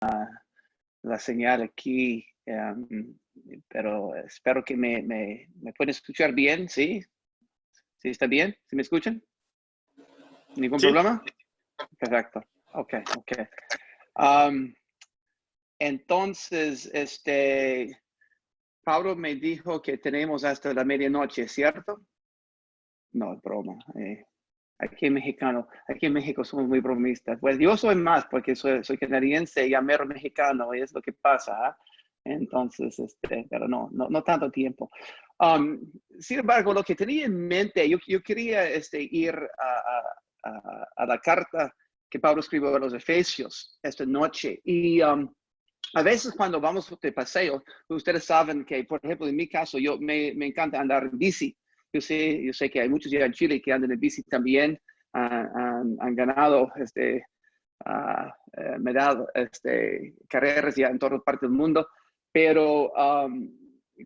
la señal aquí, pero espero que me pueden escuchar bien, ¿sí? ¿Sí está bien? ¿Sí me escuchan? ¿Ningún Sí. problema? Perfecto. Ok. Entonces, Pablo me dijo que tenemos hasta la medianoche, ¿cierto? No, es broma. Aquí en México somos muy bromistas. Pues yo soy más porque soy canadiense y mero mexicano, y es lo que pasa. ¿Ah? Entonces, pero no tanto tiempo. Sin embargo, lo que tenía en mente, yo quería ir a la carta que Pablo escribió a los Efesios esta noche. Y a veces cuando vamos de paseo, ustedes saben que, por ejemplo, en mi caso, me encanta andar en bici. Yo sé que hay muchos ya en Chile que andan en bici también, han ganado medallas, carreras ya en toda parte del mundo, pero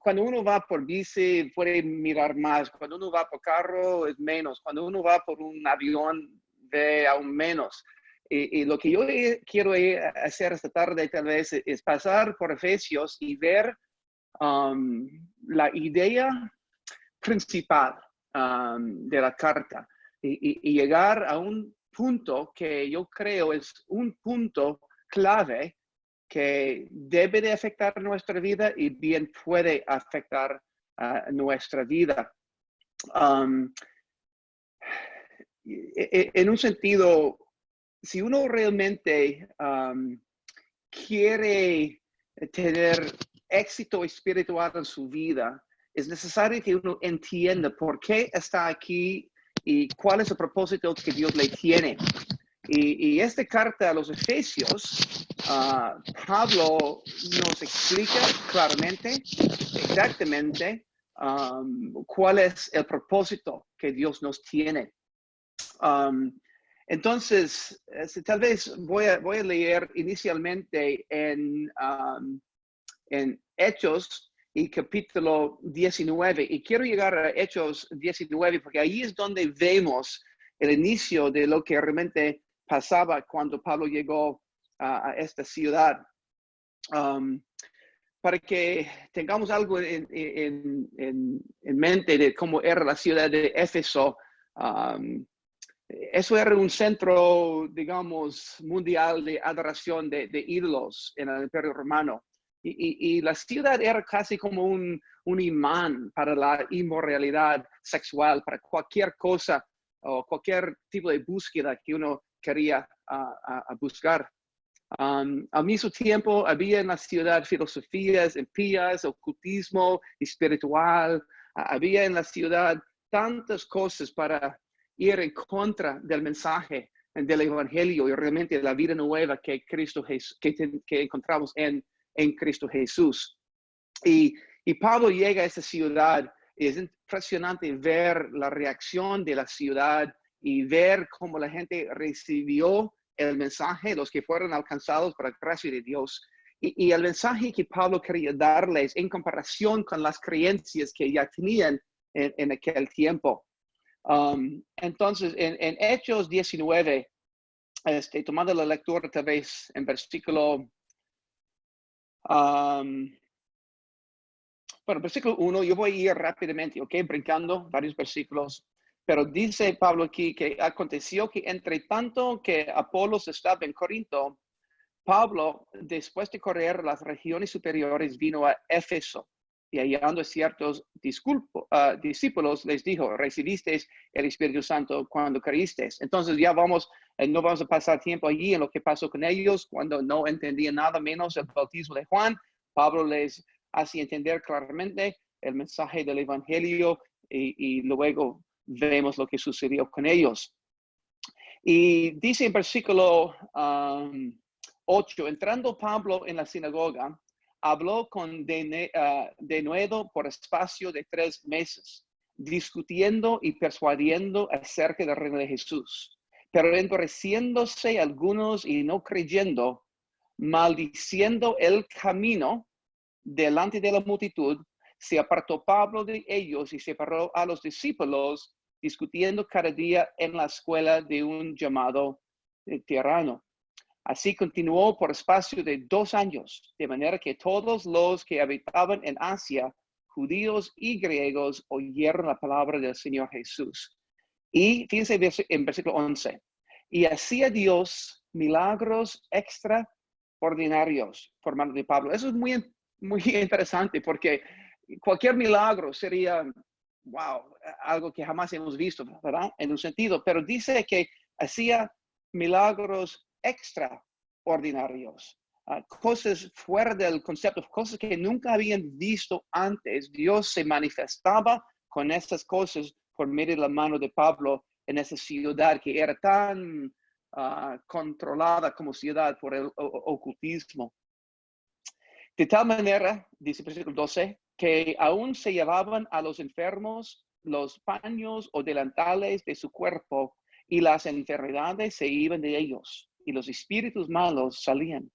cuando uno va por bici puede mirar más, cuando uno va por carro es menos, cuando uno va por un avión ve aún menos. Y lo que yo quiero hacer esta tarde tal vez es pasar por Efesios y ver la idea principal de la carta y llegar a un punto que yo creo es un punto clave que debe de afectar nuestra vida y bien puede afectar nuestra vida. En un sentido, si uno realmente quiere tener éxito espiritual en su vida, es necesario que uno entienda por qué está aquí y cuál es el propósito que Dios le tiene. Y esta carta a los Efesios, Pablo nos explica claramente, exactamente, cuál es el propósito que Dios nos tiene. Entonces, tal vez voy a leer inicialmente en Hechos y capítulo 19. Y quiero llegar a Hechos 19 porque ahí es donde vemos el inicio de lo que realmente pasaba cuando Pablo llegó a esta ciudad. Para que tengamos algo en mente de cómo era la ciudad de Éfeso. Eso era un centro, digamos, mundial de adoración de ídolos en el Imperio Romano. Y la ciudad era casi como un imán para la inmoralidad sexual, para cualquier cosa o cualquier tipo de búsqueda que uno quería buscar. Al mismo tiempo, había en la ciudad filosofías impías, ocultismo espiritual. Había en la ciudad tantas cosas para ir en contra del mensaje del Evangelio y realmente la vida nueva que encontramos en Cristo Jesús. Y Pablo llega a esa ciudad y es impresionante ver la reacción de la ciudad y ver cómo la gente recibió el mensaje, los que fueron alcanzados por la gracia de Dios. Y el mensaje que Pablo quería darles en comparación con las creencias que ya tenían en aquel tiempo. Entonces, en Hechos 19, tomando la lectura tal vez en versículo, versículo 1, yo voy a ir rápidamente, ¿ok? Brincando varios versículos. Pero dice Pablo aquí que aconteció que entre tanto que Apolos estaba en Corinto, Pablo, después de correr las regiones superiores, vino a Éfeso y hallando a ciertos discípulos, les dijo, recibisteis el Espíritu Santo cuando creísteis. Entonces ya no vamos a pasar tiempo allí en lo que pasó con ellos cuando no entendían nada menos el bautismo de Juan. Pablo les hace entender claramente el mensaje del Evangelio y luego vemos lo que sucedió con ellos. Y dice en versículo 8, entrando Pablo en la sinagoga, habló con denuedo por espacio de 3 meses, discutiendo y persuadiendo acerca del reino de Jesús. Pero endureciéndose algunos y no creyendo, maldiciendo el camino delante de la multitud, se apartó Pablo de ellos y separó a los discípulos, discutiendo cada día en la escuela de un llamado Tirano. Así continuó por espacio de 2 años, de manera que todos los que habitaban en Asia, judíos y griegos, oyeron la palabra del Señor Jesús. Y fíjense en versículo 11. Y hacía Dios milagros extraordinarios por mano de Pablo. Eso es muy interesante porque cualquier milagro sería, wow, algo que jamás hemos visto, ¿verdad? En un sentido, pero dice que hacía milagros extraordinarios, cosas fuera del concepto, cosas que nunca habían visto antes. Dios se manifestaba con estas cosas por medio de la mano de Pablo en esa ciudad que era tan controlada como ciudad por el ocultismo. De tal manera, dice el versículo 12, que aún se llevaban a los enfermos los paños o delantales de su cuerpo y las enfermedades se iban de ellos y los espíritus malos salían.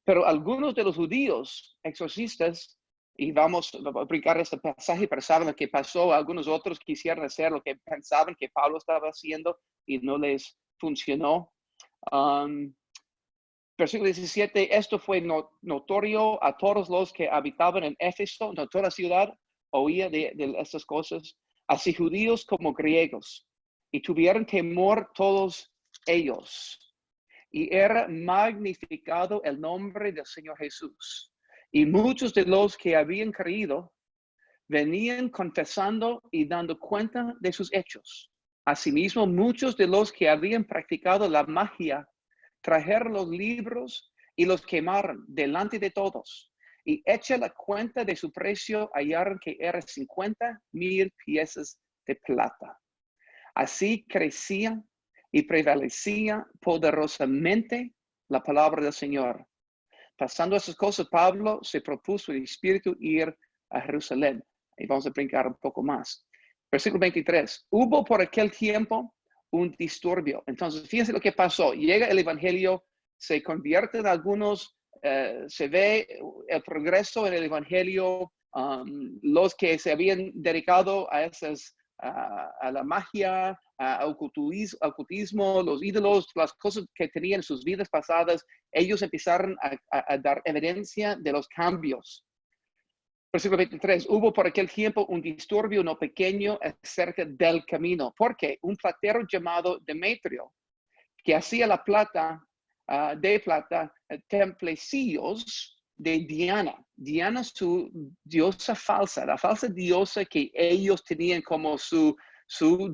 Pero algunos de los judíos exorcistas, y vamos a aplicar este pasaje para saber lo que pasó, algunos otros quisieron hacer lo que pensaban que Pablo estaba haciendo y no les funcionó. Versículo 17, esto fue notorio a todos los que habitaban en Éfeso, no toda la ciudad oía de estas cosas, así judíos como griegos, y tuvieron temor todos ellos. Y era magnificado el nombre del Señor Jesús. Y muchos de los que habían creído venían confesando y dando cuenta de sus hechos. Asimismo, muchos de los que habían practicado la magia trajeron los libros y los quemaron delante de todos. Y hecha la cuenta de su precio, hallaron que eran 50,000 piezas de plata. Así crecía y prevalecía poderosamente la palabra del Señor. Pasando esas cosas, Pablo se propuso el Espíritu ir a Jerusalén. Y vamos a brincar un poco más. Versículo 23. Hubo por aquel tiempo un disturbio. Entonces, fíjense lo que pasó. Llega el Evangelio, se convierten algunos, se ve el progreso en el Evangelio. Los que se habían dedicado a esas, a la magia, a ocultismo, los ídolos, las cosas que tenían en sus vidas pasadas, ellos empezaron a dar evidencia de los cambios. Versículo 23, hubo por aquel tiempo un disturbio no pequeño acerca del camino, porque un platero llamado Demetrio, que hacía la plata, de plata, templecillos de Diana. Diana, su diosa falsa, la falsa diosa que ellos tenían como su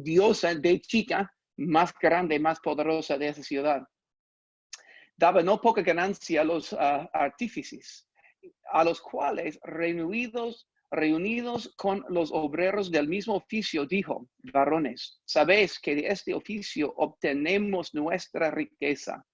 diosa de chica más grande, más poderosa de esa ciudad. Daba no poca ganancia a los artífices, a los cuales reunidos con los obreros del mismo oficio, dijo: varones, sabéis que de este oficio obtenemos nuestra riqueza,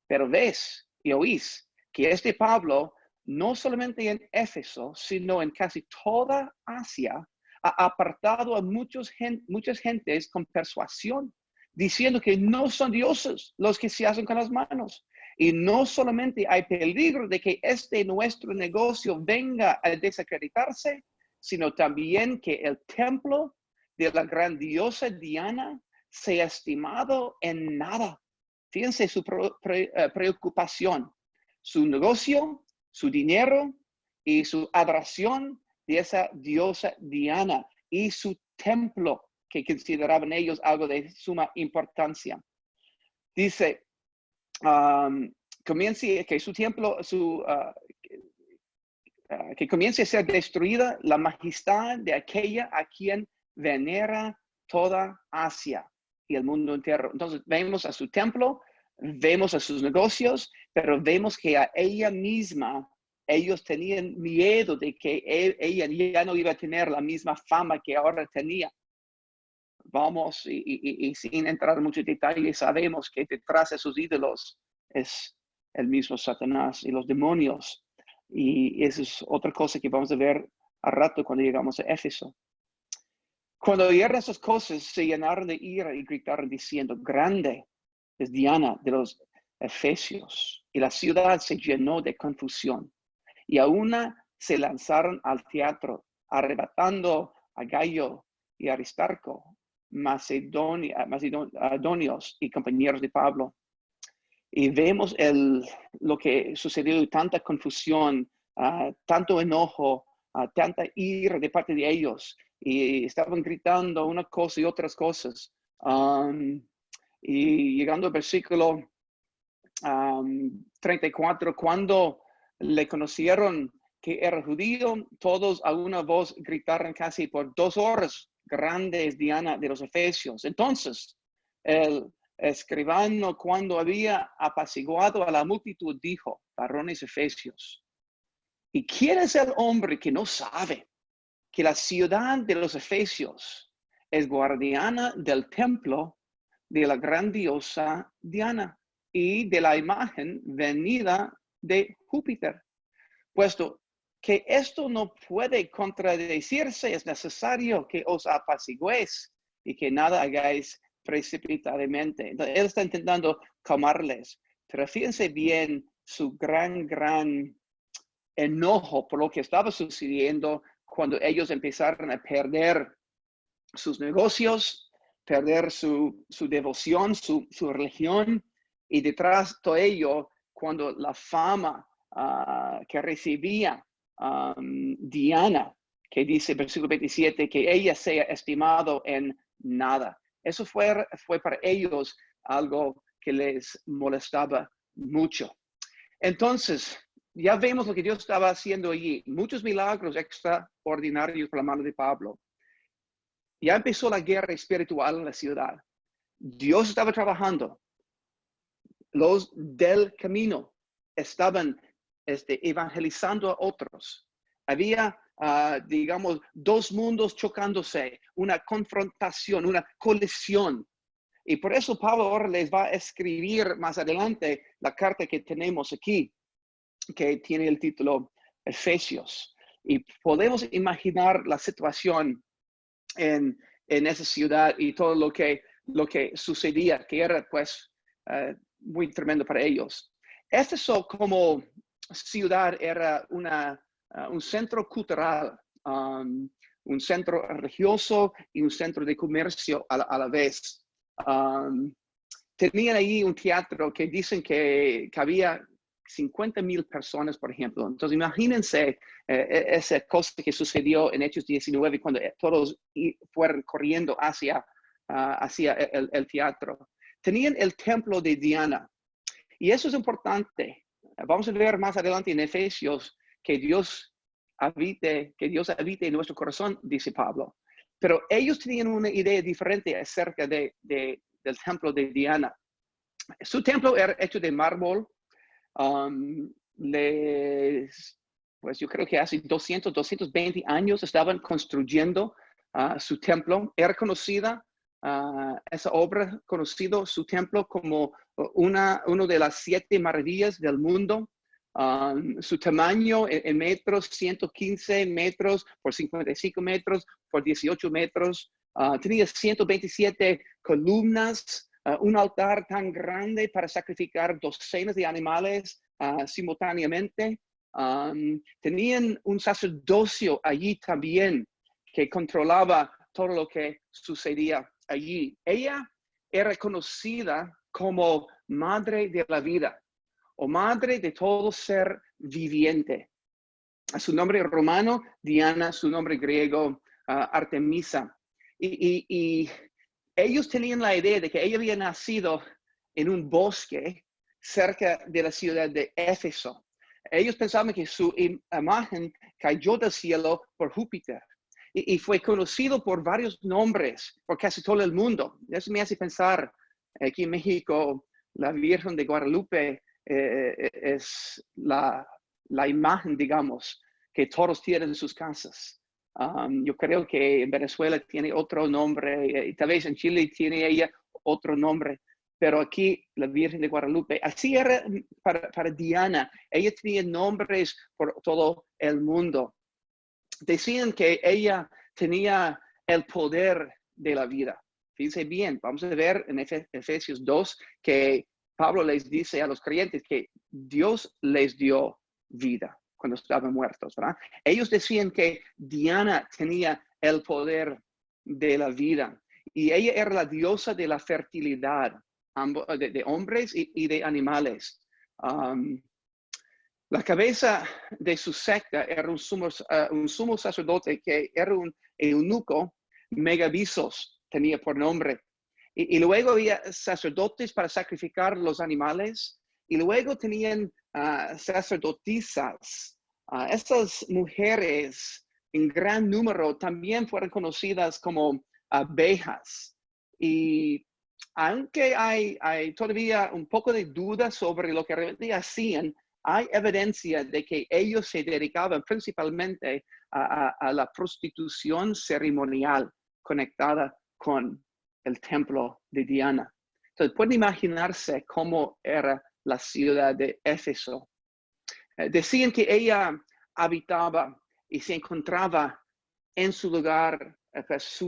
pero ves y oís que este Pablo, no solamente en Éfeso, sino en casi toda Asia, ha apartado a muchas gentes con persuasión, diciendo que no son dioses los que se hacen con las manos. Y no solamente hay peligro de que nuestro negocio venga a desacreditarse, sino también que el templo de la gran diosa Diana sea estimado en nada. Fíjense su preocupación, su negocio, su dinero y su adoración de esa diosa Diana y su templo, que consideraban ellos algo de suma importancia. Dice, comience que su templo, que comience a ser destruida la majestad de aquella a quien venera toda Asia y el mundo entero. Entonces vemos a su templo, vemos a sus negocios, pero vemos que a ella misma, ellos tenían miedo de que ella ya no iba a tener la misma fama que ahora tenía. Vamos, y sin entrar en muchos detalles, sabemos que detrás de sus ídolos es el mismo Satanás y los demonios. Y esa es otra cosa que vamos a ver a rato cuando llegamos a Éfeso. Cuando oyeron esas cosas, se llenaron de ira y gritaron diciendo: grande es Diana de los Efesios. Y la ciudad se llenó de confusión. Y a una se lanzaron al teatro, arrebatando a Gallo y Aristarco, macedonios y compañeros de Pablo. Y vemos lo que sucedió, tanta confusión, tanto enojo, tanta ira de parte de ellos. Y estaban gritando una cosa y otras cosas. Y llegando al versículo 34, cuando le conocieron que era judío, todos a una voz gritaron casi por 2 horas, grande es Diana de los Efesios. Entonces, el escribano, cuando había apaciguado a la multitud, dijo: varones Efesios, ¿y quién es el hombre que no sabe que la ciudad de los Efesios es guardiana del templo de la grandiosa Diana y de la imagen venida de Júpiter? Puesto que esto no puede contradecirse, es necesario que os apaciguéis y que nada hagáis precipitadamente. Entonces, él está intentando calmarles, pero fíjense bien su gran enojo por lo que estaba sucediendo cuando ellos empezaron a perder sus negocios, perder su devoción, su religión, y detrás de todo ello, cuando la fama que recibía Diana, que dice, versículo 27, que ella sea estimado en nada. Eso fue para ellos algo que les molestaba mucho. Entonces, ya vemos lo que Dios estaba haciendo allí. Muchos milagros extraordinarios por la mano de Pablo. Ya empezó la guerra espiritual en la ciudad. Dios estaba trabajando. Los del camino estaban evangelizando a otros. Había, digamos, 2 mundos chocándose, una confrontación, una colisión. Y por eso Pablo ahora les va a escribir más adelante la carta que tenemos aquí, que tiene el título Efesios. Y podemos imaginar la situación en esa ciudad y todo lo que sucedía, que era pues muy tremendo para ellos. Este como ciudad era un centro cultural, un centro religioso y un centro de comercio a la vez. Tenían ahí un teatro que dicen que había 50,000 personas, por ejemplo. Entonces, imagínense esa cosa que sucedió en Hechos 19, cuando todos fueron corriendo hacia el teatro. Tenían el templo de Diana. Y eso es importante. Vamos a ver más adelante en Efesios que Dios habite en nuestro corazón, dice Pablo. Pero ellos tenían una idea diferente acerca del templo de Diana. Su templo era hecho de mármol. Pues yo creo que hace 220 años estaban construyendo su templo. Era conocida, esa obra, conocido su templo como una de las 7 maravillas del mundo. Su tamaño en metros, 115 metros por 55 metros por 18 metros. Tenía 127 columnas, un altar tan grande para sacrificar docenas de animales simultáneamente. Tenían un sacerdocio allí también que controlaba todo lo que sucedía allí. Ella era conocida como madre de la vida o madre de todo ser viviente. Su nombre romano, Diana; su nombre griego, Artemisa. Y ellos tenían la idea de que ella había nacido en un bosque cerca de la ciudad de Éfeso. Ellos pensaban que su imagen cayó del cielo por Júpiter y fue conocido por varios nombres por casi todo el mundo. Eso me hace pensar, aquí en México, la Virgen de Guadalupe es la imagen, digamos, que todos tienen en sus casas. Yo creo que en Venezuela tiene otro nombre, y tal vez en Chile tiene ella otro nombre, pero aquí la Virgen de Guadalupe, así era para Diana. Ella tenía nombres por todo el mundo. Decían que ella tenía el poder de la vida. Fíjense bien, vamos a ver en Efesios 2 que Pablo les dice a los creyentes que Dios les dio vida cuando estaban muertos, ¿verdad? Ellos decían que Diana tenía el poder de la vida y ella era la diosa de la fertilidad. de hombres y de animales. La cabeza de su secta era un sumo sacerdote que era un eunuco, Megavisos, tenía por nombre. Y luego había sacerdotes para sacrificar los animales, y luego tenían sacerdotisas. Estas mujeres en gran número también fueron conocidas como abejas. Y aunque hay todavía un poco de duda sobre lo que realmente hacían, hay evidencia de que ellos se dedicaban principalmente a la prostitución ceremonial conectada con el templo de Diana. Entonces, pueden imaginarse cómo era la ciudad de Éfeso. Decían que ella habitaba y se encontraba en su lugar, pues,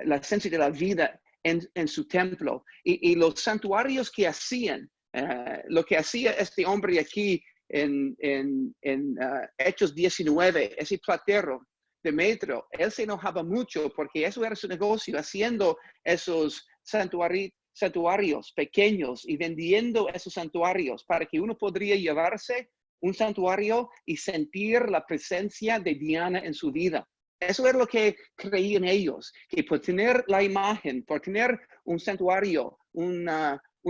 la esencia de la vida en su templo. Y los santuarios que hacían, lo que hacía este hombre aquí en Hechos 19, ese platero, Demetrio, él se enojaba mucho porque eso era su negocio, haciendo esos santuarios pequeños y vendiendo esos santuarios para que uno podría llevarse un santuario y sentir la presencia de Diana en su vida. Eso era lo que creían ellos, que por tener la imagen, por tener un santuario, un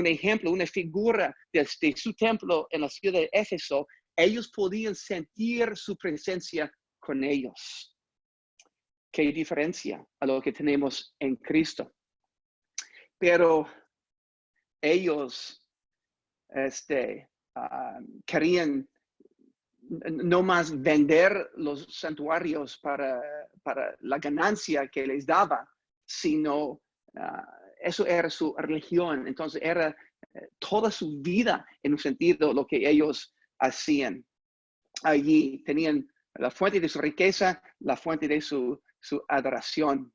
ejemplo, una figura de su templo en la ciudad de Éfeso, ellos podían sentir su presencia con ellos. Qué diferencia a lo que tenemos en Cristo. Pero ellos querían no más vender los santuarios para la ganancia que les daba, sino eso era su religión. Entonces era toda su vida, en un sentido, lo que ellos hacían. Allí tenían la fuente de su riqueza, la fuente de su adoración.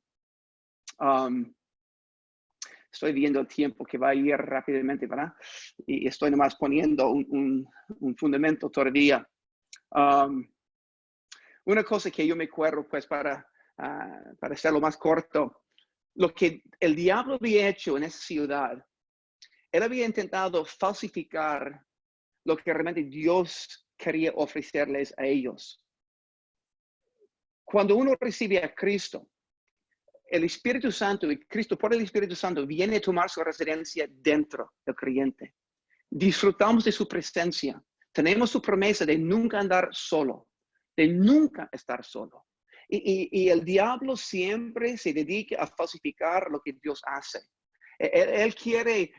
Estoy viendo el tiempo que va a ir rápidamente, ¿verdad? Y estoy nomás poniendo un fundamento todavía. Una cosa que yo me acuerdo, pues, para hacerlo más corto, lo que el diablo había hecho en esa ciudad, él había intentado falsificar lo que realmente Dios quería ofrecerles a ellos. Cuando uno recibe a Cristo, el Espíritu Santo, y Cristo por el Espíritu Santo viene a tomar su residencia dentro del creyente. Disfrutamos de su presencia. Tenemos su promesa de nunca andar solo, de nunca estar solo. Y el diablo siempre se dedica a falsificar lo que Dios hace. Él quiere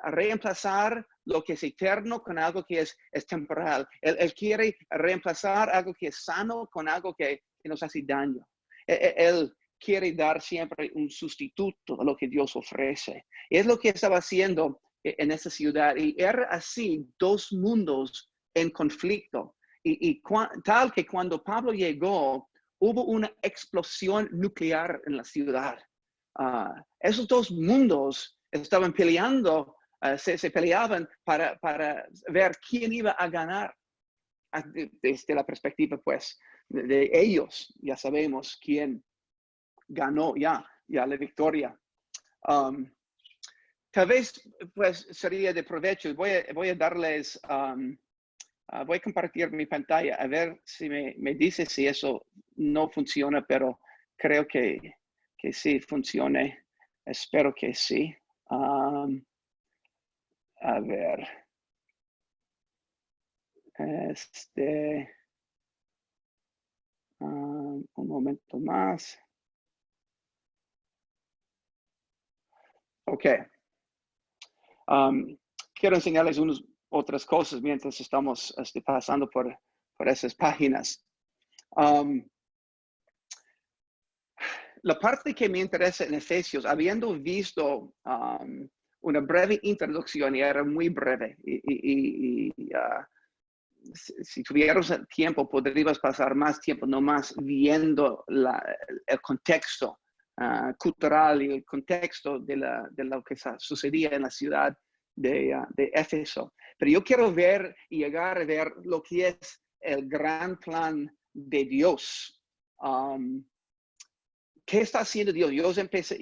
reemplazar lo que es eterno con algo que es temporal. Él quiere reemplazar algo que es sano con algo que nos hace daño. Él quiere dar siempre un sustituto a lo que Dios ofrece. Es lo que estaba haciendo en esa ciudad. Y era así, dos mundos en conflicto. Tal que cuando Pablo llegó, hubo una explosión nuclear en la ciudad. Esos dos mundos estaban peleando, se peleaban para ver quién iba a ganar. Desde la perspectiva, pues, de ellos, ya sabemos quién ganó ya la victoria. Tal vez, pues, sería de provecho. Voy a darles, voy a compartir mi pantalla, a ver si me dice si eso no funciona, pero creo que sí funcione. Espero que sí. A ver. Un momento más. Ok. Quiero enseñarles otras cosas mientras estamos pasando por esas páginas. La parte que me interesa en Efesios, habiendo visto una breve introducción, y era muy breve, si tuvieras tiempo, podrías pasar más tiempo nomás viendo el contexto cultural y el contexto de lo que sucedía en la ciudad de Éfeso. Pero yo quiero ver y llegar a ver lo que es el gran plan de Dios. ¿Qué está haciendo Dios? Yo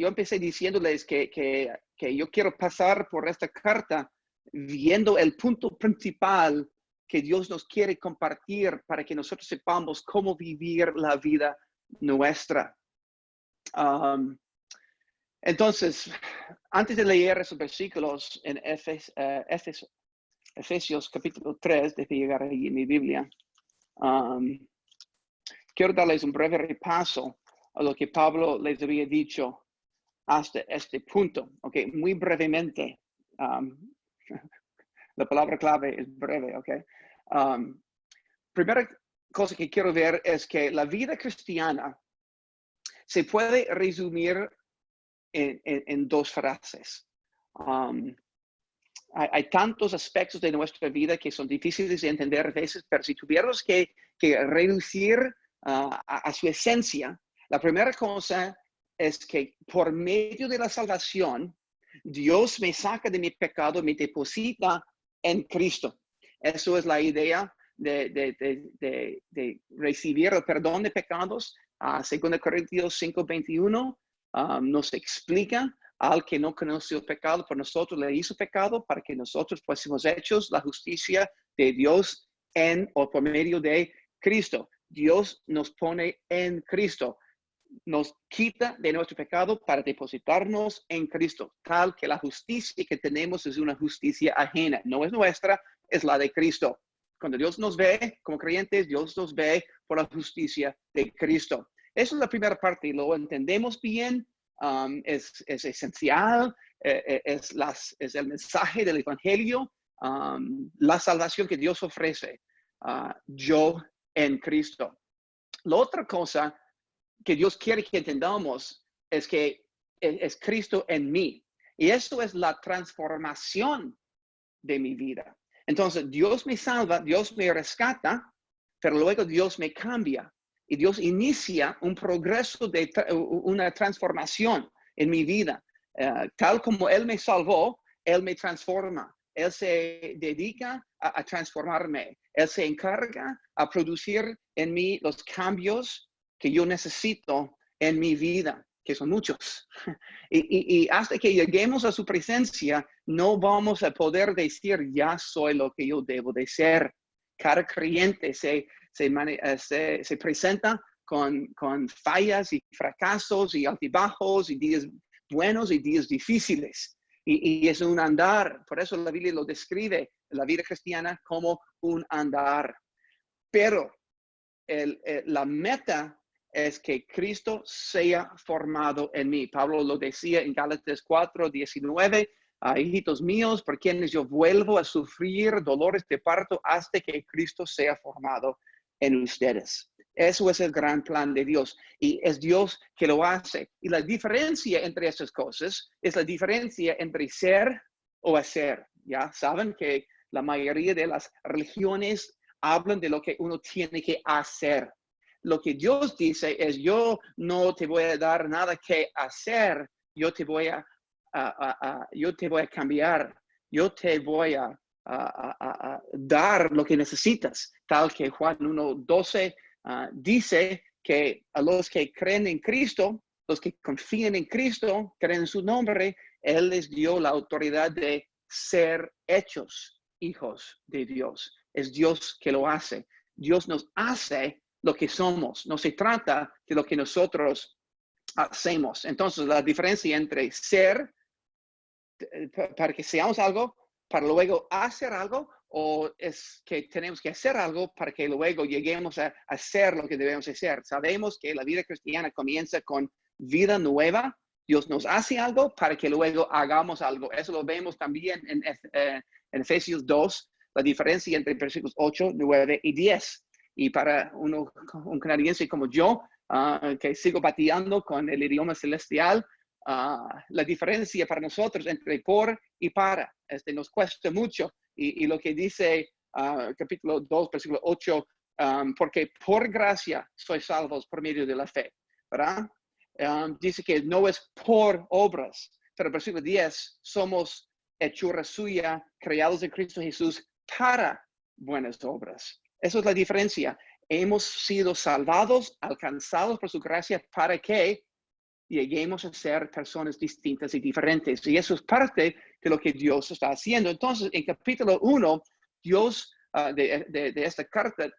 empecé diciéndoles que que yo quiero pasar por esta carta viendo el punto principal que Dios nos quiere compartir para que nosotros sepamos cómo vivir la vida nuestra. Entonces, antes de leer esos versículos en Efesios capítulo 3, de llegar ahí en mi Biblia, quiero darles un breve repaso a lo que Pablo les había dicho hasta este punto. Ok, muy brevemente. La palabra clave es breve, ok. Primera cosa que quiero ver es que la vida cristiana se puede resumir en dos frases. Hay tantos aspectos de nuestra vida que son difíciles de entender a veces, pero si tuviéramos que reducir a su esencia, la primera cosa es que por medio de la salvación, Dios me saca de mi pecado, me deposita en Cristo. Eso es la idea de recibir el perdón de pecados. 2 Corintios 5:21 nos explica: al que no conoció pecado, por nosotros le hizo pecado para que nosotros fuésemos hechos la justicia de Dios en o por medio de Cristo. Dios nos pone en Cristo, nos quita de nuestro pecado para depositarnos en Cristo, tal que la justicia que tenemos es una justicia ajena, no es nuestra, es la de Cristo. Cuando Dios nos ve como creyentes, Dios nos ve por la justicia de Cristo. Esa es la primera parte, lo entendemos bien. Es esencial, es el mensaje del Evangelio, la salvación que Dios ofrece, yo en Cristo. La otra cosa que Dios quiere que entendamos es que es Cristo en mí. Y eso es la transformación de mi vida. Entonces, Dios me salva, Dios me rescata, pero luego Dios me cambia. Y Dios inicia un progreso de una transformación en mi vida. Tal como Él me salvó, Él me transforma. Él se dedica a transformarme. Él se encarga a producir en mí los cambios que yo necesito en mi vida, que son muchos. Y hasta que lleguemos a su presencia, no vamos a poder decir, ya soy lo que yo debo de ser. Cada creyente se presenta con fallas y fracasos y altibajos y días buenos y días difíciles. Y es un andar. Por eso la Biblia lo describe, la vida cristiana, como un andar. Pero la meta es que Cristo sea formado en mí. Pablo lo decía en Gálatas 4:19, hijitos míos, por quienes yo vuelvo a sufrir dolores de parto hasta que Cristo sea formado en ustedes. Eso es el gran plan de Dios y es Dios que lo hace. Y la diferencia entre esas cosas es la diferencia entre ser o hacer. Ya saben que la mayoría de las religiones hablan de lo que uno tiene que hacer. Lo que Dios dice es: yo no te voy a dar nada que hacer, yo te voy a cambiar, yo te voy a dar lo que necesitas, tal que Juan 1:12 dice que a los que creen en Cristo, los que confían en Cristo, creen en su nombre, Él les dio la autoridad de ser hechos hijos de Dios. Es Dios que lo hace. Dios nos hace lo que somos. No se trata de lo que nosotros hacemos. Entonces, la diferencia entre ser, para que seamos algo, para luego hacer algo, o es que tenemos que hacer algo para que luego lleguemos a hacer lo que debemos hacer. Sabemos que la vida cristiana comienza con vida nueva. Dios nos hace algo para que luego hagamos algo. Eso lo vemos también en Efesios 2, la diferencia entre versículos 8, 9 y 10. Y para un canadiense como yo, que sigo pateando con el idioma celestial, la diferencia para nosotros entre por y para, nos cuesta mucho. Y lo que dice capítulo 2, versículo 8, porque por gracia sois salvos por medio de la fe, ¿verdad? Dice que no es por obras, pero versículo 10, somos hechura suya, creados en Cristo Jesús para buenas obras. Esa es la diferencia. Hemos sido salvados, alcanzados por su gracia, ¿para qué? lleguemos a ser personas distintas y diferentes. Y eso es parte de lo que Dios está haciendo. Entonces, en capítulo 1, Dios, de esta carta,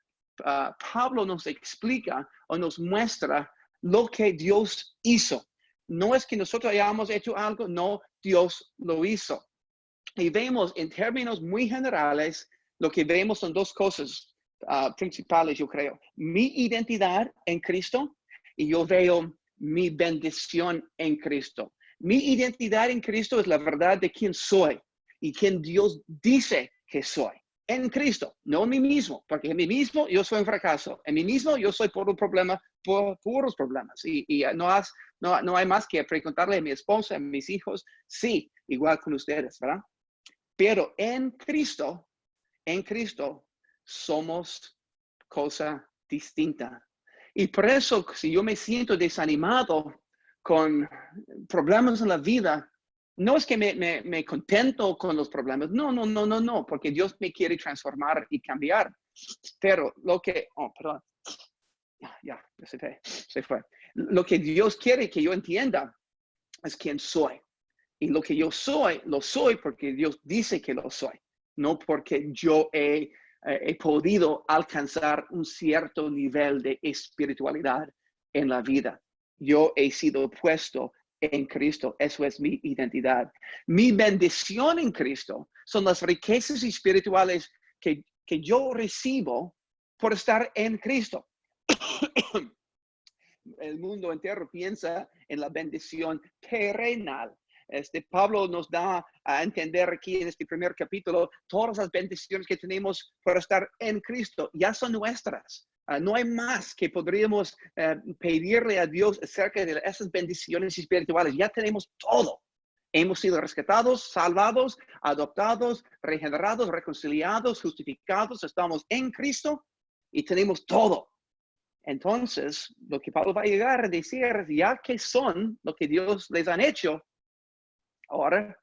Pablo nos explica o nos muestra lo que Dios hizo. No es que nosotros hayamos hecho algo, no, Dios lo hizo. Y vemos en términos muy generales, lo que vemos son dos cosas principales, yo creo. Mi identidad en Cristo y yo veo mi bendición en Cristo. Mi identidad en Cristo es la verdad de quién soy y quién Dios dice que soy. En Cristo, no en mí mismo, porque en mí mismo yo soy un fracaso. En mí mismo yo soy por un problema, por puros problemas. Y no hay más que preguntarle a mi esposa, a mis hijos. Sí, igual con ustedes, ¿verdad? Pero en Cristo somos cosa distinta. Y por eso, si yo me siento desanimado con problemas en la vida, no es que me contento con los problemas, no, porque Dios me quiere transformar y cambiar. Pero perdón, ya se fue. Lo que Dios quiere que yo entienda es quién soy. Y lo que yo soy, lo soy porque Dios dice que lo soy, no porque yo he podido alcanzar un cierto nivel de espiritualidad en la vida. Yo he sido puesto en Cristo, eso es mi identidad. Mi bendición en Cristo son las riquezas espirituales que yo recibo por estar en Cristo. El mundo entero piensa en la bendición terrenal. Pablo nos da a entender aquí en este primer capítulo todas las bendiciones que tenemos por estar en Cristo ya son nuestras. No hay más que podríamos pedirle a Dios acerca de esas bendiciones espirituales. Ya tenemos todo. Hemos sido rescatados, salvados, adoptados, regenerados, reconciliados, justificados. Estamos en Cristo y tenemos todo. Entonces, lo que Pablo va a llegar a decir es, ya que son lo que Dios les han hecho, ahora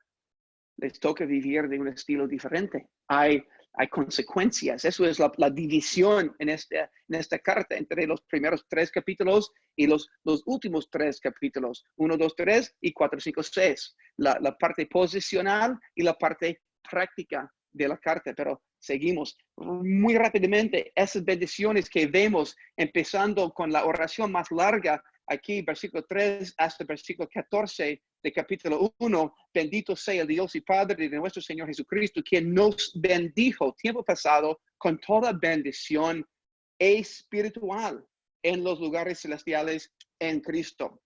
les toca vivir de un estilo diferente. Hay consecuencias. Eso es la división en esta carta entre los primeros 3 capítulos y los últimos 3 capítulos. 1, 2, 3 y 4, 5, 6. La parte posicional y la parte práctica de la carta. Pero seguimos muy rápidamente esas bendiciones que vemos empezando con la oración más larga. Aquí, versículo 3 hasta versículo 14 de capítulo 1, bendito sea el Dios y Padre de nuestro Señor Jesucristo, quien nos bendijo tiempo pasado con toda bendición espiritual en los lugares celestiales en Cristo.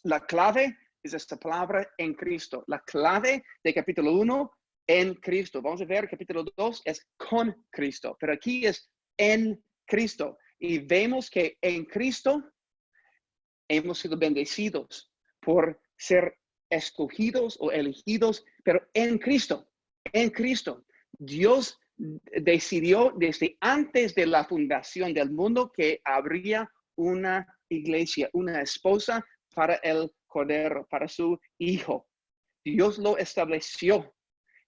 La clave es esta palabra en Cristo. La clave de capítulo 1, en Cristo. Vamos a ver, capítulo 2 es con Cristo, pero aquí es en Cristo. Y vemos que en Cristo hemos sido bendecidos por ser escogidos o elegidos, pero en Cristo, en Cristo. Dios decidió desde antes de la fundación del mundo que habría una iglesia, una esposa para el Cordero, para su Hijo. Dios lo estableció.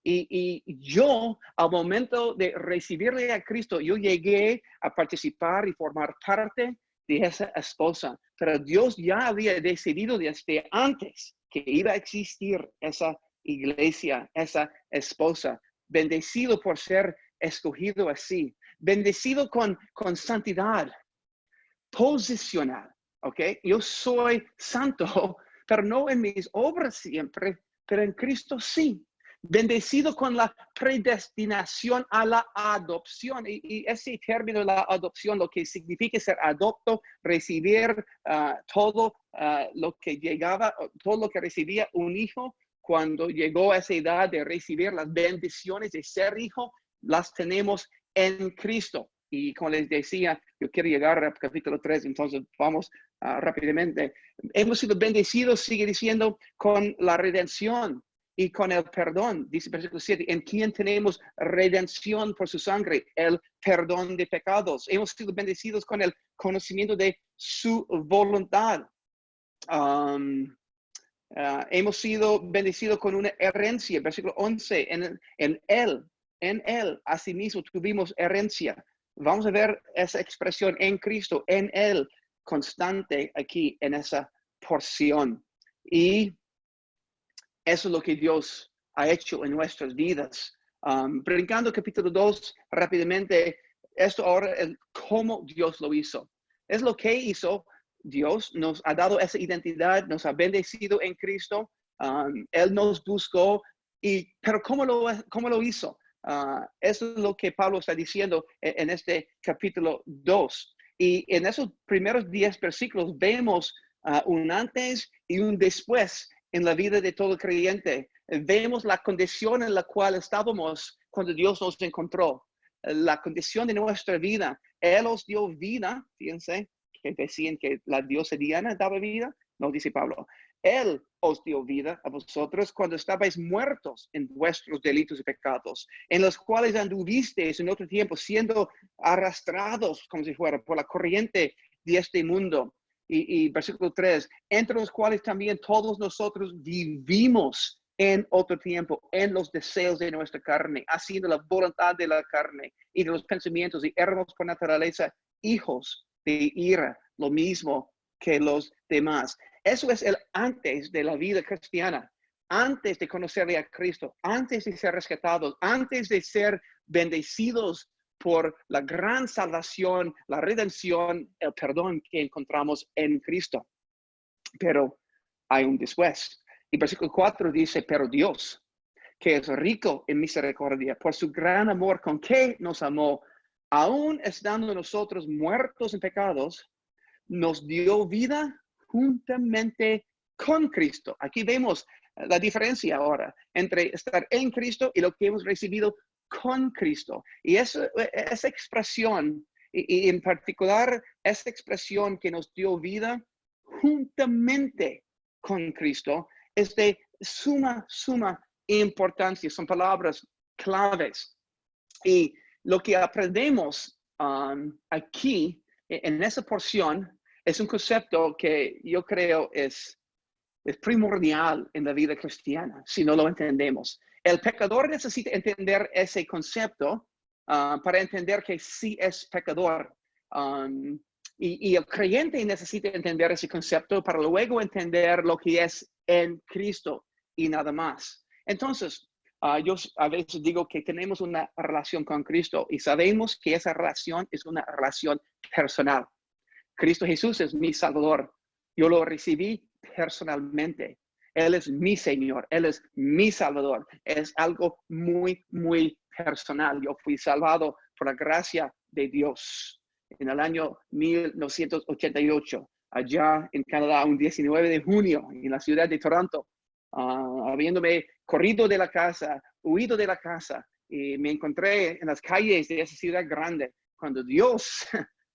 Y yo, al momento de recibirle a Cristo, yo llegué a participar y formar parte de esa esposa. Pero Dios ya había decidido desde antes que iba a existir esa iglesia, esa esposa. Bendecido por ser escogido así. Bendecido con santidad. Posicional, ¿ok? Yo soy santo, pero no en mis obras siempre, pero en Cristo sí. Bendecido con la predestinación a la adopción. Y ese término, la adopción, lo que significa ser adopto, recibir todo lo que llegaba, todo lo que recibía un hijo, cuando llegó a esa edad de recibir las bendiciones de ser hijo, las tenemos en Cristo. Y como les decía, yo quiero llegar al capítulo 3, entonces vamos rápidamente. Hemos sido bendecidos, sigue diciendo, con la redención y con el perdón, dice versículo 7, en quien tenemos redención por su sangre, el perdón de pecados. Hemos sido bendecidos con el conocimiento de su voluntad. Hemos sido bendecidos con una herencia, versículo 11, en él, asimismo tuvimos herencia. Vamos a ver esa expresión en Cristo, en él, constante aquí en esa porción. Y eso es lo que Dios ha hecho en nuestras vidas. Brincando capítulo 2 rápidamente, esto ahora es cómo Dios lo hizo. Es lo que hizo Dios, nos ha dado esa identidad, nos ha bendecido en Cristo. Él nos buscó, pero ¿cómo lo hizo? Eso es lo que Pablo está diciendo en este capítulo 2. Y en esos primeros 10 versículos vemos un antes y un después en la vida de todo creyente. Vemos la condición en la cual estábamos cuando Dios nos encontró, la condición de nuestra vida. Él os dio vida, fíjense, que decían que la diosa Diana daba vida, no dice Pablo. Él os dio vida a vosotros cuando estabais muertos en vuestros delitos y pecados, en los cuales anduvisteis en otro tiempo, siendo arrastrados como si fuera por la corriente de este mundo. Y versículo 3, entre los cuales también todos nosotros vivimos en otro tiempo, en los deseos de nuestra carne, haciendo la voluntad de la carne y de los pensamientos, y éramos por naturaleza hijos de ira, lo mismo que los demás. Eso es el antes de la vida cristiana, antes de conocerle a Cristo, antes de ser rescatados, antes de ser bendecidos por la gran salvación, la redención, el perdón que encontramos en Cristo. Pero hay un después. Y versículo 4 dice, pero Dios, que es rico en misericordia, por su gran amor con que nos amó, aún estando nosotros muertos en pecados, nos dio vida juntamente con Cristo. Aquí vemos la diferencia ahora entre estar en Cristo y lo que hemos recibido con Cristo. Y esa expresión, y en particular esa expresión que nos dio vida juntamente con Cristo, es de suma importancia. Son palabras claves. Y lo que aprendemos aquí, en esa porción, es un concepto que yo creo es primordial en la vida cristiana, si no lo entendemos. El pecador necesita entender ese concepto para entender que sí es pecador. Y el creyente necesita entender ese concepto para luego entender lo que es en Cristo y nada más. Entonces, yo a veces digo que tenemos una relación con Cristo y sabemos que esa relación es una relación personal. Cristo Jesús es mi Salvador. Yo lo recibí personalmente. Él es mi Señor. Él es mi Salvador. Es algo muy personal. Yo fui salvado por la gracia de Dios en el año 1988, allá en Canadá, un 19 de junio, en la ciudad de Toronto, habiéndome corrido de la casa, huido de la casa, y me encontré en las calles de esa ciudad grande, cuando Dios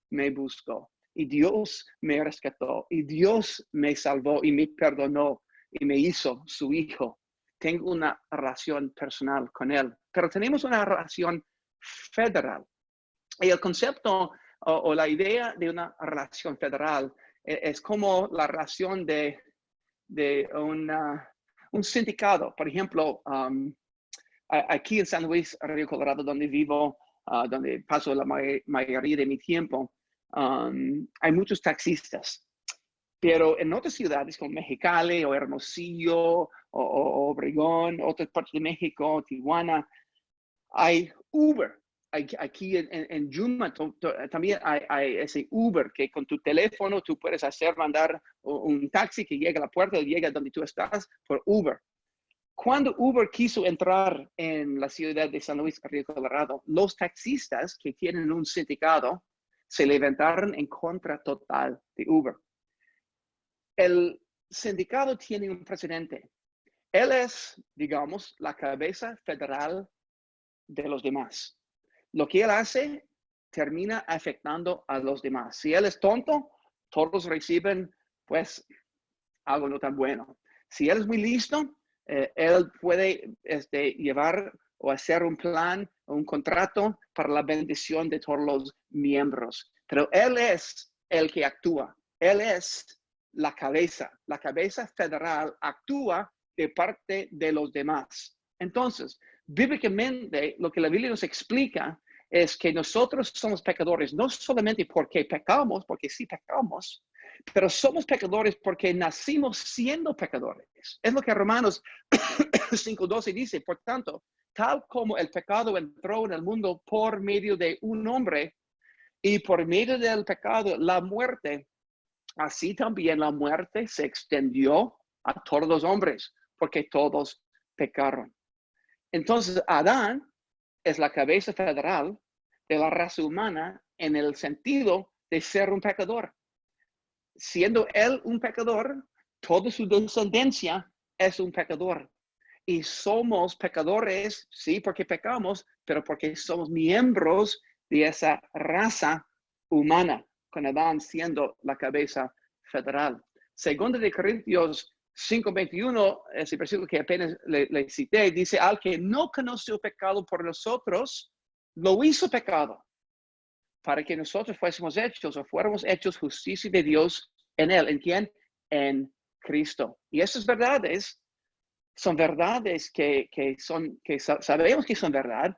me buscó, y Dios me rescató, y Dios me salvó, y me perdonó, y me hizo su hijo. Tengo una relación personal con Él, pero tenemos una relación federal. Y el concepto o la idea de una relación federal es como la relación de un sindicato. Por ejemplo, aquí en San Luis, Río Colorado, donde vivo, donde paso la mayoría de mi tiempo, hay muchos taxistas. Pero en otras ciudades como Mexicali o Hermosillo o Obregón, otras partes de México, Tijuana, hay Uber. Aquí en Yuma también hay ese Uber que con tu teléfono tú puedes mandar un taxi que llega a la puerta, llega donde tú estás por Uber. Cuando Uber quiso entrar en la ciudad de San Luis, Río Colorado, los taxistas que tienen un sindicato se levantaron en contra total de Uber. El sindicato tiene un presidente. Él es, digamos, la cabeza federal de los demás. Lo que él hace termina afectando a los demás. Si él es tonto, todos reciben, pues, algo no tan bueno. Si él es muy listo, él puede llevar o hacer un plan, un contrato para la bendición de todos los miembros. Pero él es el que actúa. Él es la cabeza federal actúa de parte de los demás. Entonces, bíblicamente, lo que la Biblia nos explica es que nosotros somos pecadores, no solamente porque pecamos, porque sí pecamos, Pero somos pecadores porque nacimos siendo pecadores. Es lo que Romanos 5:12 dice. Por tanto, tal como el pecado entró en el mundo por medio de un hombre y por medio del pecado la muerte, así también la muerte se extendió a todos los hombres porque todos pecaron. Entonces, Adán es la cabeza federal de la raza humana en el sentido de ser un pecador. Siendo él un pecador, toda su descendencia es un pecador. Y somos pecadores, sí, porque pecamos, pero porque somos miembros de esa raza humana, con Adán siendo la cabeza federal. Segundo de Corintios 5:21, ese versículo que apenas le cité, dice, al que no conoció pecado por nosotros, lo hizo pecado, para que nosotros fuésemos hechos o fuéramos hechos justicia de Dios en él. ¿En quién? En Cristo. Y esas verdades son verdades que sabemos que son verdad,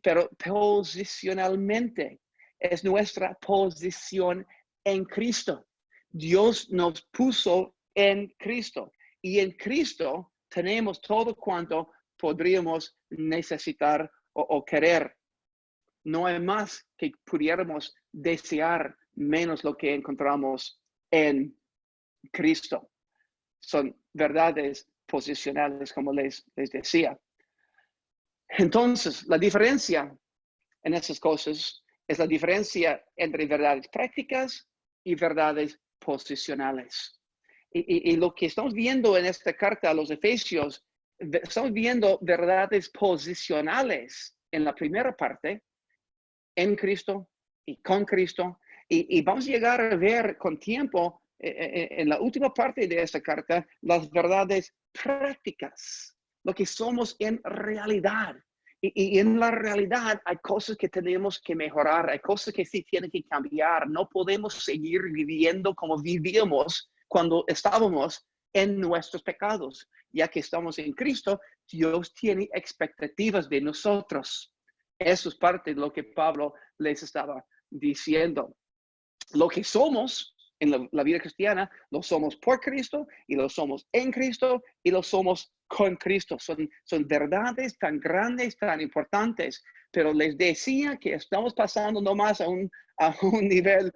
pero posicionalmente es nuestra posición en Cristo. Dios nos puso en Cristo y en Cristo tenemos todo cuanto podríamos necesitar o querer. No hay más que pudiéramos desear menos lo que encontramos en Cristo. Son verdades posicionales, como les decía. Entonces, la diferencia en esas cosas es la diferencia entre verdades prácticas y verdades posicionales. Y lo que estamos viendo en esta carta a los Efesios, estamos viendo verdades posicionales en la primera parte, en Cristo y con Cristo, y vamos a llegar a ver con tiempo en la última parte de esta carta las verdades prácticas, lo que somos en realidad. Y en la realidad hay cosas que tenemos que mejorar, hay cosas que sí tienen que cambiar. No podemos seguir viviendo como vivíamos cuando estábamos en nuestros pecados. Ya que estamos en Cristo, Dios tiene expectativas de nosotros. Eso es parte de lo que Pablo les estaba diciendo. Lo que somos en la vida cristiana, lo somos por Cristo y lo somos en Cristo y lo somos con Cristo. Son verdades tan grandes, tan importantes, pero les decía que estamos pasando nomás a un nivel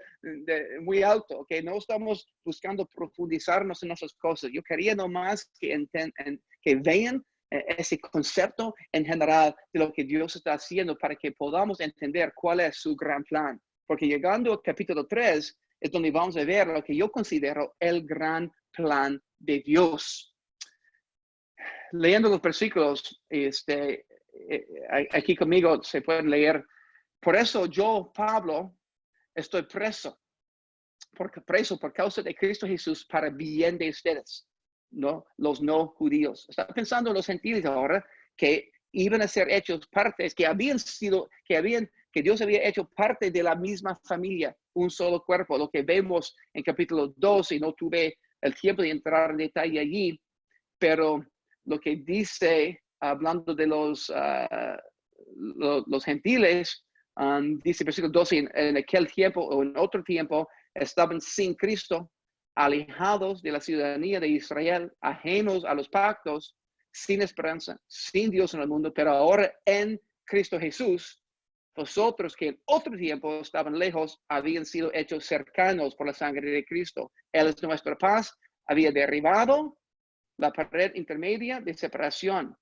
muy alto, que no estamos buscando profundizarnos en esas cosas. Yo quería nomás que vean ese concepto en general de lo que Dios está haciendo para que podamos entender cuál es su gran plan. Porque llegando al capítulo 3 es donde vamos a ver lo que yo considero el gran plan de Dios. Leyendo los versículos, aquí conmigo se pueden leer. Por eso yo, Pablo, estoy preso por causa de Cristo Jesús para bien de ustedes, ¿no? Los no judíos. Está pensando en los gentiles ahora que iban a ser hechos partes, que Dios había hecho parte de la misma familia, un solo cuerpo, lo que vemos en capítulo 2, y no tuve el tiempo de entrar en detalle allí, pero lo que dice, hablando de los gentiles, dice versículo 12, en aquel tiempo o en otro tiempo, estaban sin Cristo, alejados de la ciudadanía de Israel, ajenos a los pactos, sin esperanza, sin Dios en el mundo, pero ahora en Cristo Jesús, vosotros que en otro tiempo estaban lejos, habían sido hechos cercanos por la sangre de Cristo. Él es nuestra paz, había derribado la pared intermedia de separación,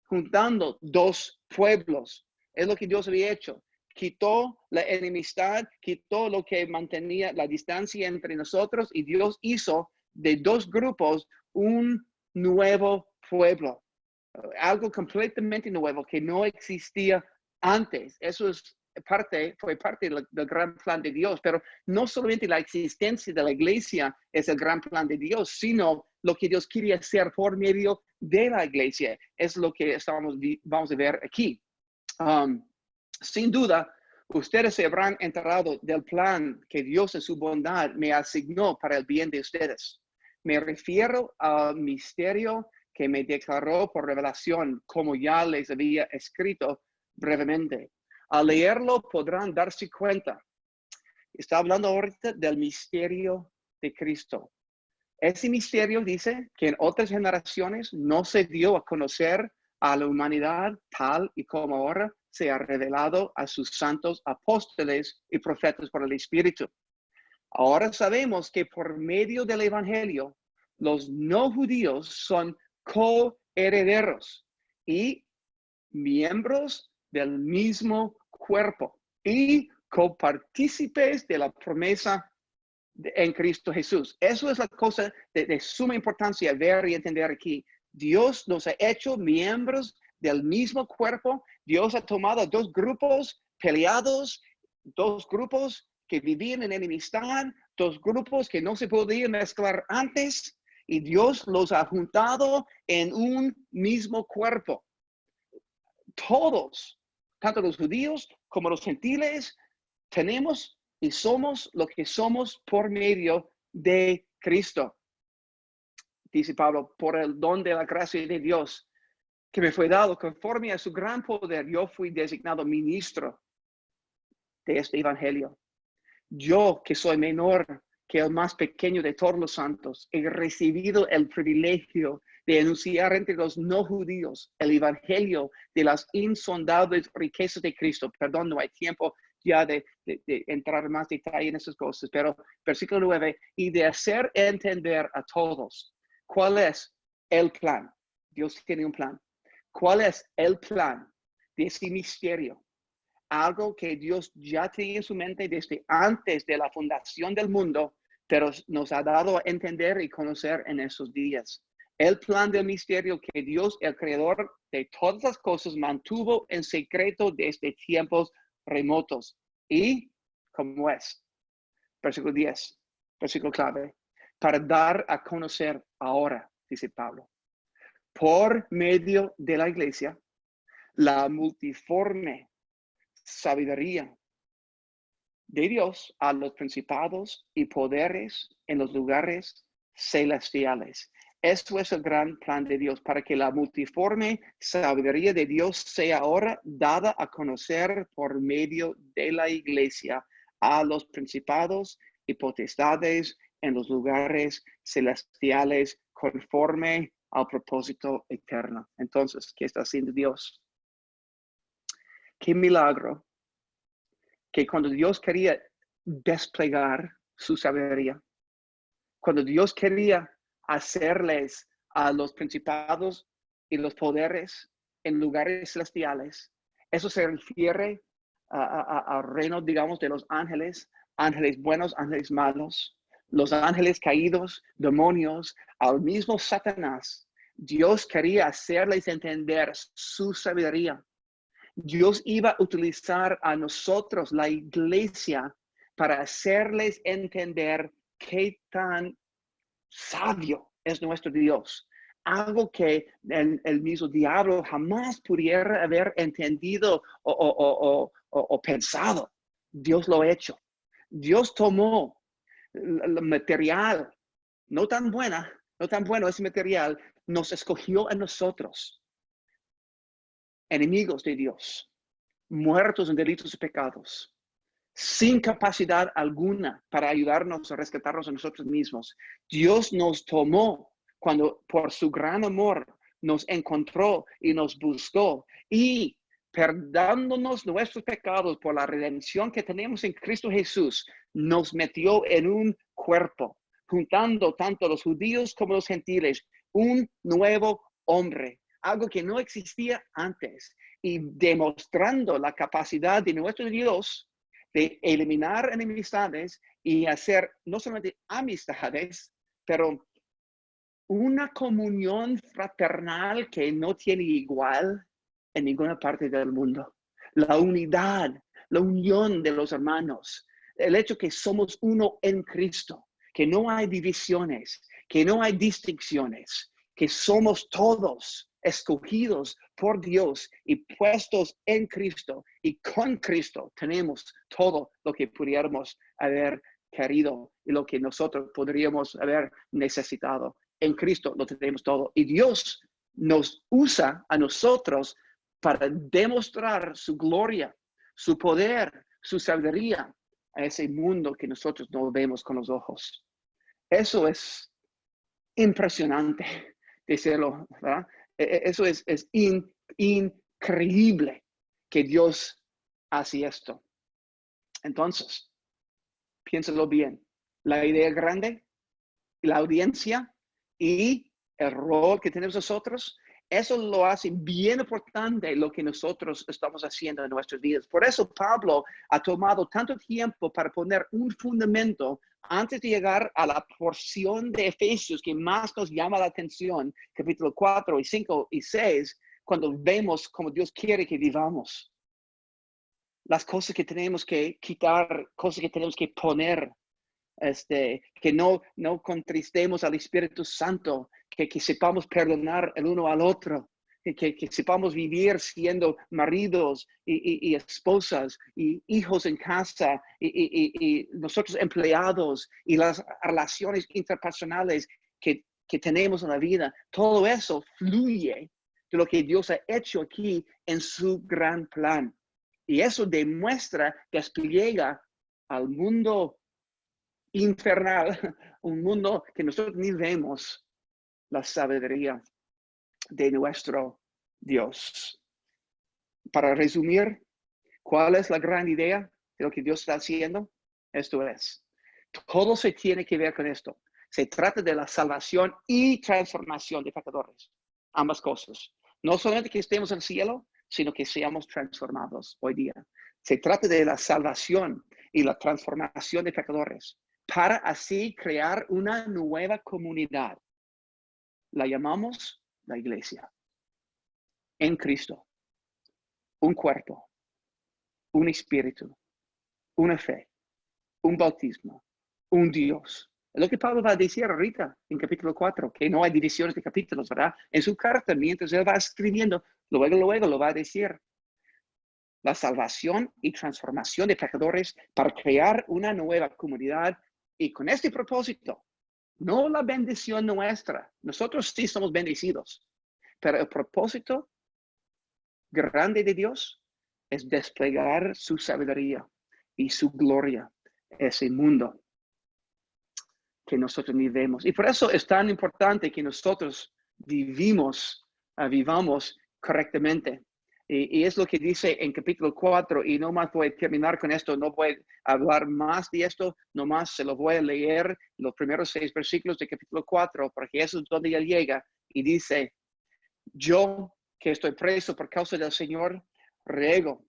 juntando dos pueblos. Es lo que Dios había hecho. Quitó la enemistad, quitó lo que mantenía la distancia entre nosotros, y Dios hizo de dos grupos un nuevo pueblo. Algo completamente nuevo que no existía antes. Eso fue parte del gran plan de Dios, pero no solamente la existencia de la iglesia es el gran plan de Dios, sino lo que Dios quiere hacer por medio de la iglesia. Es lo que vamos a ver aquí. Sin duda, ustedes se habrán enterado del plan que Dios en su bondad me asignó para el bien de ustedes. Me refiero al misterio que me declaró por revelación, como ya les había escrito brevemente. Al leerlo podrán darse cuenta. Está hablando ahorita del misterio de Cristo. Ese misterio dice que en otras generaciones no se dio a conocer a la humanidad tal y como ahora se ha revelado a sus santos apóstoles y profetas por el Espíritu. Ahora sabemos que por medio del Evangelio, los no judíos son coherederos y miembros del mismo cuerpo y copartícipes de la promesa en Cristo Jesús. Eso es la cosa de suma importancia ver y entender aquí. Dios nos ha hecho miembros del mismo cuerpo. Dios ha tomado dos grupos peleados, dos grupos que vivían en enemistad, dos grupos que no se podían mezclar antes, y Dios los ha juntado en un mismo cuerpo. Todos, tanto los judíos como los gentiles, tenemos y somos lo que somos por medio de Cristo. Dice Pablo, por el don de la gracia de Dios que me fue dado conforme a su gran poder, yo fui designado ministro de este evangelio. Yo, que soy menor que el más pequeño de todos los santos, he recibido el privilegio de anunciar entre los no judíos el evangelio de las insondables riquezas de Cristo. Perdón, no hay tiempo ya de entrar en más detalle en esas cosas, pero versículo 9, y de hacer entender a todos cuál es el plan. Dios tiene un plan. ¿Cuál es el plan de ese misterio? Algo que Dios ya tenía en su mente desde antes de la fundación del mundo, pero nos ha dado a entender y conocer en esos días. El plan del misterio que Dios, el creador de todas las cosas, mantuvo en secreto desde tiempos remotos. ¿Y cómo es? Versículo 10, versículo clave. Para dar a conocer ahora, dice Pablo, por medio de la iglesia, la multiforme sabiduría de Dios a los principados y poderes en los lugares celestiales. Esto es el gran plan de Dios, para que la multiforme sabiduría de Dios sea ahora dada a conocer por medio de la iglesia a los principados y potestades en los lugares celestiales conforme al propósito eterno. Entonces, ¿qué está haciendo Dios? Qué milagro que cuando Dios quería desplegar su sabiduría, cuando Dios quería hacerles a los principados y los poderes en lugares celestiales, eso se refiere al reino, digamos, de los ángeles, ángeles buenos, ángeles malos, los ángeles caídos, demonios, al mismo Satanás. Dios quería hacerles entender su sabiduría. Dios iba a utilizar a nosotros, la iglesia, para hacerles entender qué tan sabio es nuestro Dios. Algo que el mismo diablo jamás pudiera haber entendido o pensado. Dios lo ha hecho. Dios tomó el material, no tan bueno ese material, nos escogió a nosotros, enemigos de Dios, muertos en delitos y pecados, sin capacidad alguna para ayudarnos a rescatarnos a nosotros mismos. Dios nos tomó cuando por su gran amor nos encontró y nos buscó, y perdonándonos nuestros pecados por la redención que tenemos en Cristo Jesús, nos metió en un cuerpo, juntando tanto los judíos como los gentiles, un nuevo hombre, algo que no existía antes, y demostrando la capacidad de nuestro Dios de eliminar enemistades y hacer no solamente amistades, pero una comunión fraternal que no tiene igual en ninguna parte del mundo. La unidad, la unión de los hermanos, el hecho que somos uno en Cristo, que no hay divisiones, que no hay distinciones, que somos todos escogidos por Dios y puestos en Cristo, y con Cristo tenemos todo lo que pudiéramos haber querido y lo que nosotros podríamos haber necesitado. En Cristo lo tenemos todo, y Dios nos usa a nosotros para demostrar su gloria, su poder, su sabiduría a ese mundo que nosotros no vemos con los ojos. Eso es impresionante decirlo, ¿verdad? Eso es increíble que Dios hace esto. Entonces, piénsalo bien. La idea grande, la audiencia y el rol que tenemos nosotros, eso lo hace bien importante lo que nosotros estamos haciendo en nuestras vidas. Por eso Pablo ha tomado tanto tiempo para poner un fundamento antes de llegar a la porción de Efesios que más nos llama la atención, capítulo 4 y 5 y 6, cuando vemos cómo Dios quiere que vivamos. Las cosas que tenemos que quitar, cosas que tenemos que poner, que no contristemos al Espíritu Santo, que sepamos perdonar el uno al otro, que sepamos vivir siendo maridos y esposas y hijos en casa y nosotros empleados y las relaciones interpersonales que tenemos en la vida. Todo eso fluye de lo que Dios ha hecho aquí en su gran plan. Y eso demuestra, despliega al mundo infernal, un mundo que nosotros ni vemos, la sabiduría de nuestro Dios. Para resumir, ¿cuál es la gran idea de lo que Dios está haciendo? Esto es, todo se tiene que ver con esto. Se trata de la salvación y transformación de pecadores. Ambas cosas. No solamente que estemos en el cielo, sino que seamos transformados hoy día. Se trata de la salvación y la transformación de pecadores, para así crear una nueva comunidad. La llamamos la iglesia. En Cristo. Un cuerpo, un espíritu, una fe, un bautismo, un Dios. Es lo que Pablo va a decir ahorita en capítulo 4, que no hay divisiones de capítulos, ¿verdad? En su carta, mientras él va escribiendo, luego lo va a decir. La salvación y transformación de pecadores para crear una nueva comunidad y con este propósito, no la bendición nuestra. Nosotros sí somos bendecidos, pero el propósito grande de Dios es desplegar su sabiduría y su gloria a ese mundo que nosotros ni vemos. Y por eso es tan importante que nosotros vivamos correctamente. Y es lo que dice en capítulo 4, y no más voy a terminar con esto, no voy a hablar más de esto, nomás se lo voy a leer los primeros 6 versículos de capítulo 4, porque eso es donde él llega y dice, yo que estoy preso por causa del Señor, ruego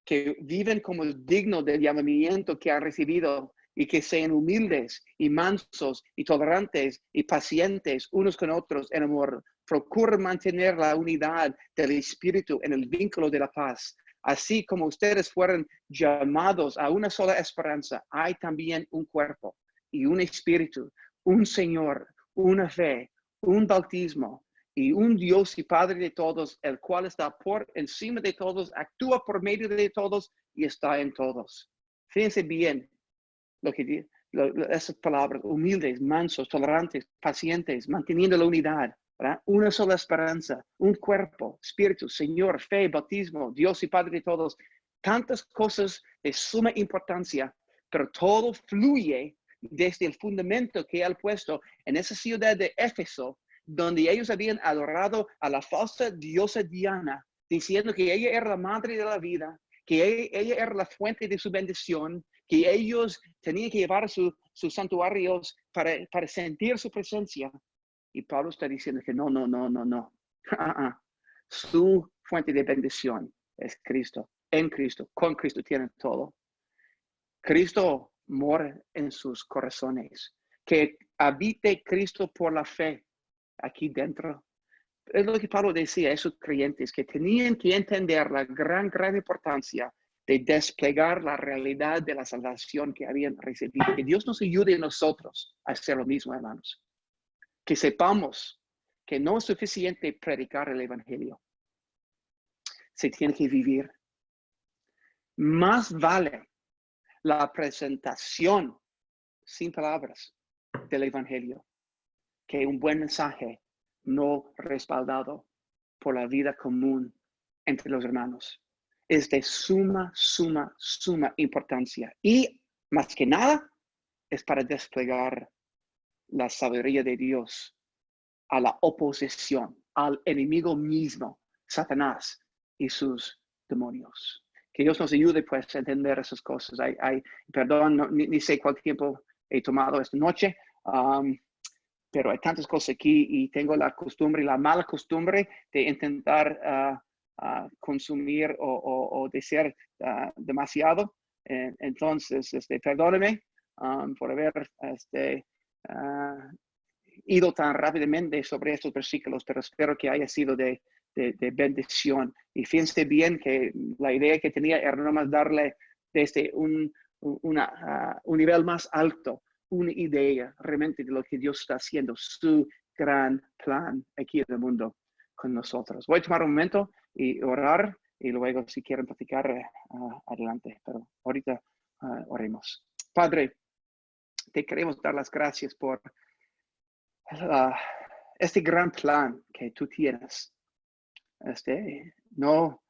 que viven como digno del llamamiento que han recibido y que sean humildes y mansos y tolerantes y pacientes unos con otros en amor. Procuren mantener la unidad del Espíritu en el vínculo de la paz. Así como ustedes fueron llamados a una sola esperanza, hay también un cuerpo y un espíritu, un Señor, una fe, un bautismo y un Dios y Padre de todos, el cual está por encima de todos, actúa por medio de todos y está en todos. Fíjense bien lo que dice, esas palabras, humildes, mansos, tolerantes, pacientes, manteniendo la unidad, ¿verdad? Una sola esperanza, un cuerpo, espíritu, Señor, fe, bautismo, Dios y Padre de todos. Tantas cosas de suma importancia, pero todo fluye desde el fundamento que él ha puesto en esa ciudad de Éfeso, donde ellos habían adorado a la falsa diosa Diana, diciendo que ella era la madre de la vida, que ella era la fuente de su bendición, que ellos tenían que llevar sus santuarios para sentir su presencia. Y Pablo está diciendo que no. Su fuente de bendición es Cristo. En Cristo, con Cristo tienen todo. Cristo mora en sus corazones. Que habite Cristo por la fe aquí dentro. Es lo que Pablo decía a esos creyentes que tenían que entender la gran importancia de desplegar la realidad de la salvación que habían recibido. Que Dios nos ayude a nosotros a hacer lo mismo, hermanos. Que sepamos que no es suficiente predicar el evangelio. Se tiene que vivir. Más vale la presentación sin palabras del evangelio que un buen mensaje no respaldado por la vida común entre los hermanos. Es de suma importancia. Y más que nada, es para desplegar la sabiduría de Dios a la oposición, al enemigo mismo, Satanás y sus demonios. Que Dios nos ayude pues a entender esas cosas. Perdón, ni sé cuánto tiempo he tomado esta noche, pero hay tantas cosas aquí y tengo la costumbre, la mala costumbre de intentar consumir o desear demasiado. Entonces, perdóneme por haber ido tan rápidamente sobre estos versículos, pero espero que haya sido de bendición. Y fíjense bien que la idea que tenía era nomás darle desde un nivel más alto, una idea realmente de lo que Dios está haciendo, su gran plan aquí en el mundo con nosotros. Voy a tomar un momento y orar, y luego si quieren platicar, adelante, pero ahorita oremos. Padre, te queremos dar las gracias por este gran plan que tú tienes. No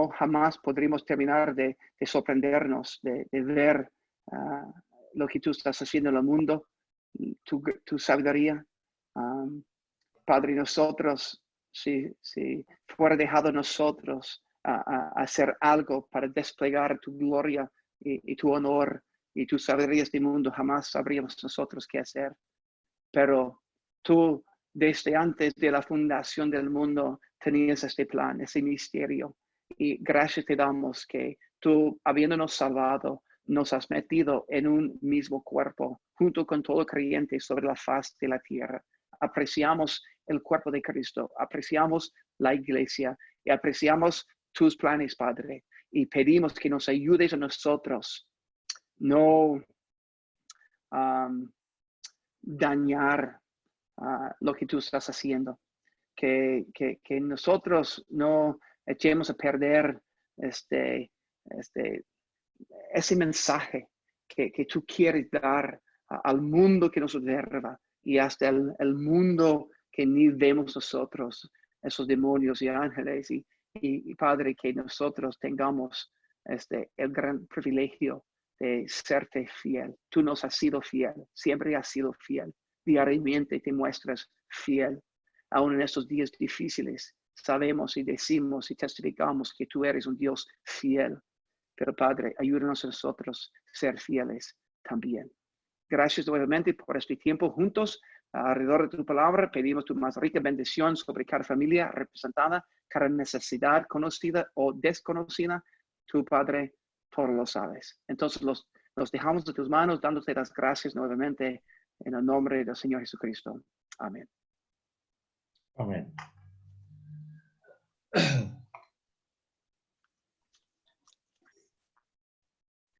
jamás podremos terminar de sorprendernos, de ver lo que tú estás haciendo en el mundo, tu sabiduría. Padre, nosotros, si fuera dejado nosotros hacer algo para desplegar tu gloria y tu honor y tu sabiduría de este mundo, jamás sabríamos nosotros qué hacer. Pero tú, desde antes de la fundación del mundo, tenías este plan, ese misterio. Y gracias te damos que tú, habiéndonos salvado, nos has metido en un mismo cuerpo, junto con todo creyente sobre la faz de la tierra. Apreciamos el cuerpo de Cristo, apreciamos la iglesia y apreciamos tus planes, Padre. Y pedimos que nos ayudes a nosotros, no dañar lo que tú estás haciendo. Que nosotros no echemos a perder ese mensaje que tú quieres dar al mundo que nos observa y hasta el mundo que ni vemos nosotros, esos demonios y ángeles. Y Padre, que nosotros tengamos el gran privilegio de serte fiel. Tú nos has sido fiel, siempre has sido fiel. Diariamente te muestras fiel. Aún en estos días difíciles, sabemos y decimos y testificamos que tú eres un Dios fiel. Pero Padre, ayúdanos a nosotros a ser fieles también. Gracias nuevamente por este tiempo juntos alrededor de tu palabra. Pedimos tu más rica bendición sobre cada familia representada, cada necesidad conocida o desconocida. Tu Padre, todo lo sabes. Entonces los dejamos de tus manos, dándote las gracias nuevamente en el nombre del Señor Jesucristo. Amén. Amén.